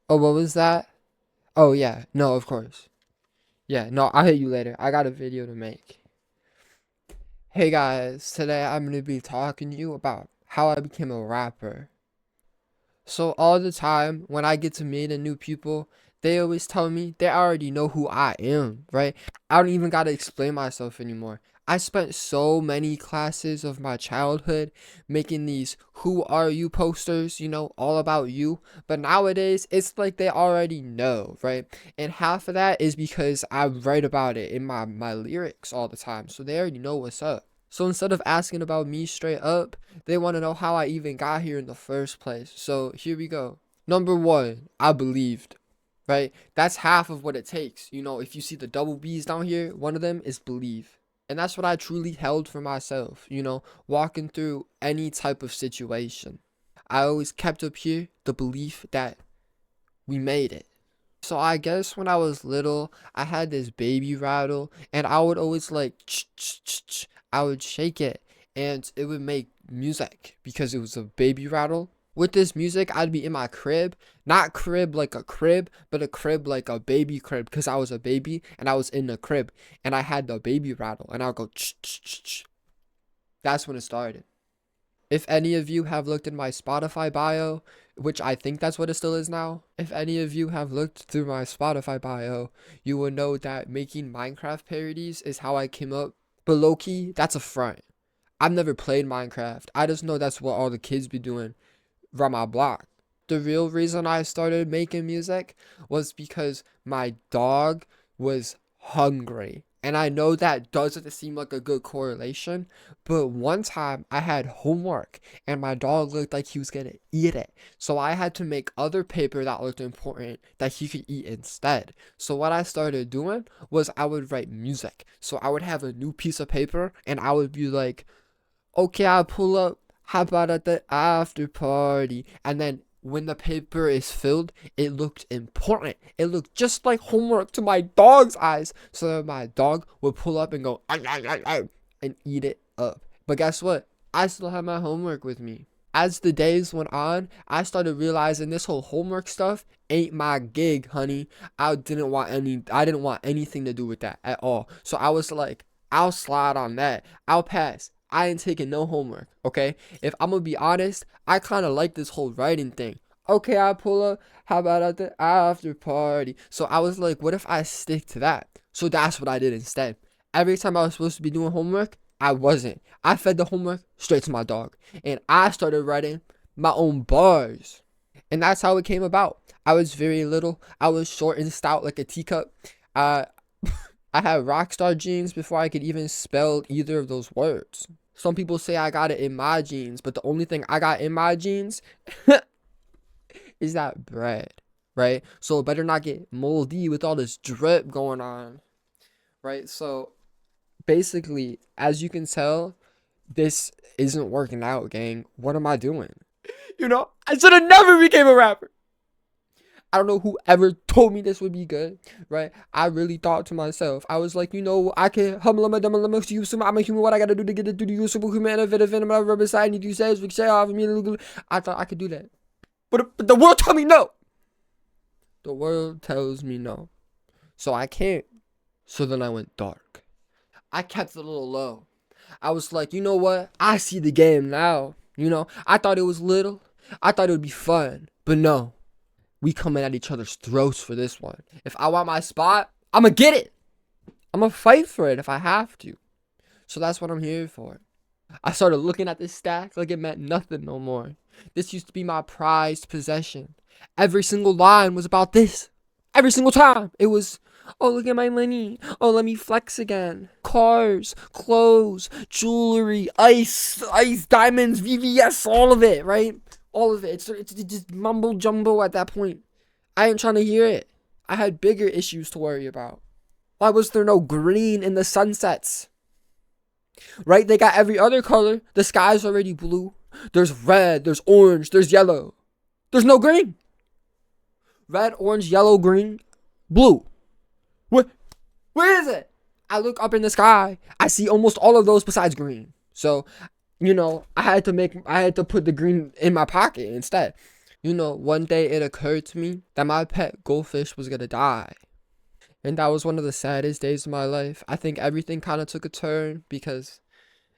Oh, what was that? Oh, yeah. No, of course. Yeah, no, I'll hit you later. I got a video to make. Hey guys, today I'm going to be talking to you about how I became a rapper. So all the time when I get to meet a new people, they always tell me they already know who I am, right? I don't even got to explain myself anymore. I spent so many classes of my childhood making these who are you posters, all about you. But nowadays, it's like they already know, right? And half of that is because I write about it in my lyrics all the time. So they already know what's up. So instead of asking about me straight up, they want to know how I even got here in the first place. So here we go. Number one, I believed, right? That's half of what it takes. If you see the double B's down here, one of them is believe. And that's what I truly held for myself, walking through any type of situation. I always kept up here the belief that we made it. So I guess when I was little, I had this baby rattle, and I would always like, I would shake it, and it would make music because it was a baby rattle. With this music, I'd be in my crib, not crib like a crib, but a crib like a baby crib, because I was a baby and I was in the crib, and I had the baby rattle, and I'd go, that's when it started. If any of you have looked in my Spotify bio, which I think that's what it still is now, if any of you have looked through my Spotify bio, you will know that making Minecraft parodies is how I came up. But low key, that's a front. I've never played Minecraft. I just know that's what all the kids be doing around my block. The real reason I started making music was because my dog was hungry. And I know that doesn't seem like a good correlation, but one time I had homework and my dog looked like he was gonna eat it. So I had to make other paper that looked important that he could eat instead. So what I started doing was I would write music. So I would have a new piece of paper and I would be like, okay, I'll pull up. How about at the after party? And then when the paper is filled, it looked important. It looked just like homework to my dog's eyes. So that my dog would pull up and go, "Ah, ah, ah, ah," and eat it up. But guess what? I still have my homework with me. As the days went on, I started realizing this whole homework stuff ain't my gig, honey. I didn't want anything to do with that at all. So I was like, I'll slide on that. I'll pass. I ain't taking no homework, okay? If I'm gonna be honest, I kind of like this whole writing thing. Okay, I pull up. How about at the after party? So I was like, what if I stick to that? So that's what I did instead. Every time I was supposed to be doing homework, I wasn't. I fed the homework straight to my dog. And I started writing my own bars. And that's how it came about. I was very little. I was short and stout like a teacup. Uh, I had rock star genes before I could even spell either of those words. Some people say I got it in my genes, but the only thing I got in my genes is that bread, right? So it better not get moldy with all this drip going on, right? So basically, as you can tell, this isn't working out, gang. What am I doing? I should have never became a rapper. I don't know who ever told me this would be good, right? I really thought to myself, I was like, I can I'm a human, what I gotta do to get it to the useful human innovative and whatever beside need you say is say off me. I thought I could do that. But the world told me no. The world tells me no. So I can't. So then I went dark. I kept it a little low. I was like, you know what? I see the game now. I thought it was little. I thought it would be fun. But no. We coming at each other's throats for this one. If I want my spot, I'ma get it. I'ma fight for it if I have to. So that's what I'm here for. I started looking at this stack like it meant nothing no more. This used to be my prized possession. Every single line was about this. Every single time. It was, oh, look at my money. Oh, let me flex again. Cars, clothes, jewelry, ice, diamonds, VVS, all of it, right? All of it. It's just mumble jumbo at that point. I ain't trying to hear it. I had bigger issues to worry about. Why was there no green in the sunsets? Right? They got every other color. The sky's already blue. There's red, there's orange, there's yellow. There's no green. Red, orange, yellow, green, blue. What? Where is it? I look up in the sky. I see almost all of those besides green. So, I had to put the green in my pocket instead. You know, one day it occurred to me that my pet goldfish was gonna die. And that was one of the saddest days of my life. I think everything kind of took a turn because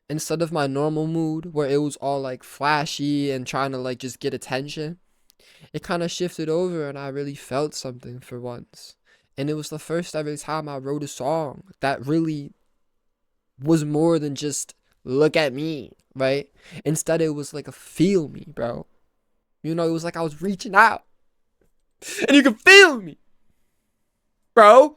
instead of my normal mood where it was all like flashy and trying to like just get attention, it kind of shifted over and I really felt something for once. And it was the first ever time I wrote a song that really was more than just look at me, right? Instead, it was like a feel me, bro. You know, it was like I was reaching out and you could feel me, bro.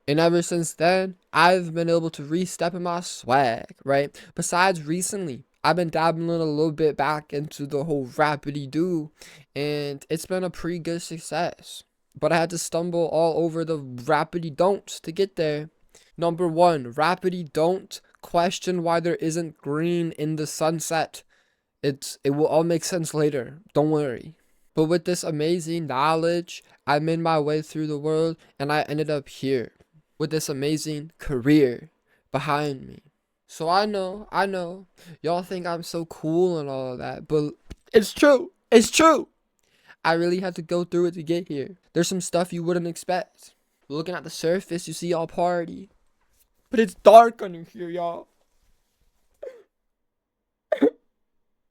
And ever since then, I've been able to re-step in my swag, right? Besides recently, I've been dabbling a little bit back into the whole rapidy do, and it's been a pretty good success. But I had to stumble all over the rapidy don'ts to get there. Number one, rapidy don't question why there isn't green in the sunset. It will all make sense later. Don't worry. But with this amazing knowledge, I made my way through the world and I ended up here with this amazing career behind me. So I know, y'all think I'm so cool and all of that, but it's true. It's true. I really had to go through it to get here. There's some stuff you wouldn't expect. Looking at the surface, you see all party. But it's dark under here, y'all.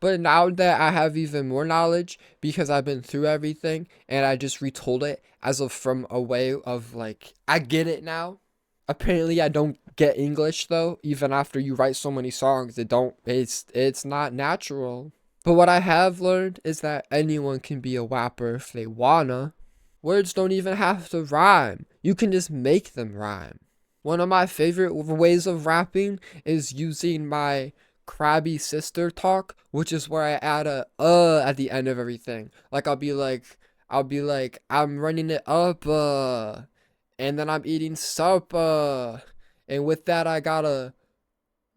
But now that I have even more knowledge because I've been through everything and I just retold it as of from a way of like, I get it now. Apparently I don't get English though. Even after you write so many songs, it's not natural. But what I have learned is that anyone can be a rapper if they wanna. Words don't even have to rhyme. You can just make them rhyme. One of my favorite ways of rapping is using my crabby sister talk, which is where I add a at the end of everything. Like I'll be like, I'm running it up, and then I'm eating supper, and with that I got a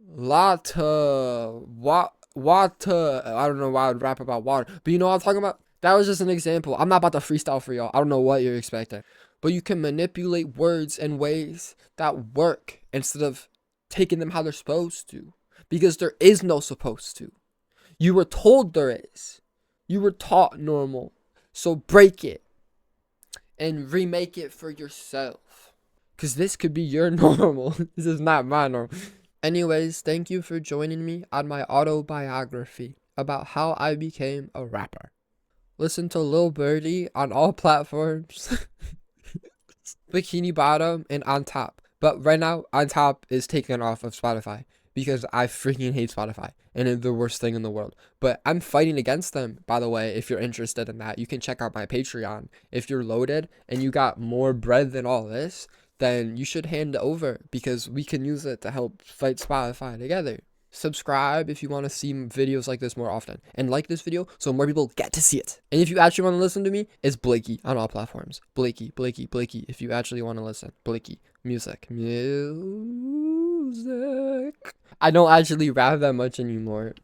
lotta water. I don't know why I would rap about water, but you know what I'm talking about. That was just an example. I'm not about to freestyle for y'all. I don't know what you're expecting, but you can manipulate words in ways that work instead of taking them how they're supposed to. Because there is no supposed to. You were told there is. You were taught normal. So break it and remake it for yourself. Because this could be your normal. This is not my normal. Anyways, thank you for joining me on my autobiography about how I became a rapper. Listen to Lil Birdie on all platforms. Bikini Bottom and On Top. But right now, On Top is taken off of Spotify because I freaking hate Spotify and it's the worst thing in the world. But I'm fighting against them, by the way. If you're interested in that, you can check out my Patreon. If you're loaded and you got more bread than all this, then you should hand it over because we can use it to help fight Spotify together. Subscribe if you want to see videos like this more often, and like this video so more people get to see it. And if you actually want to listen to me, it's Blakey on all platforms. Blakey if you actually want to listen. Blakey music. I don't actually rap that much anymore.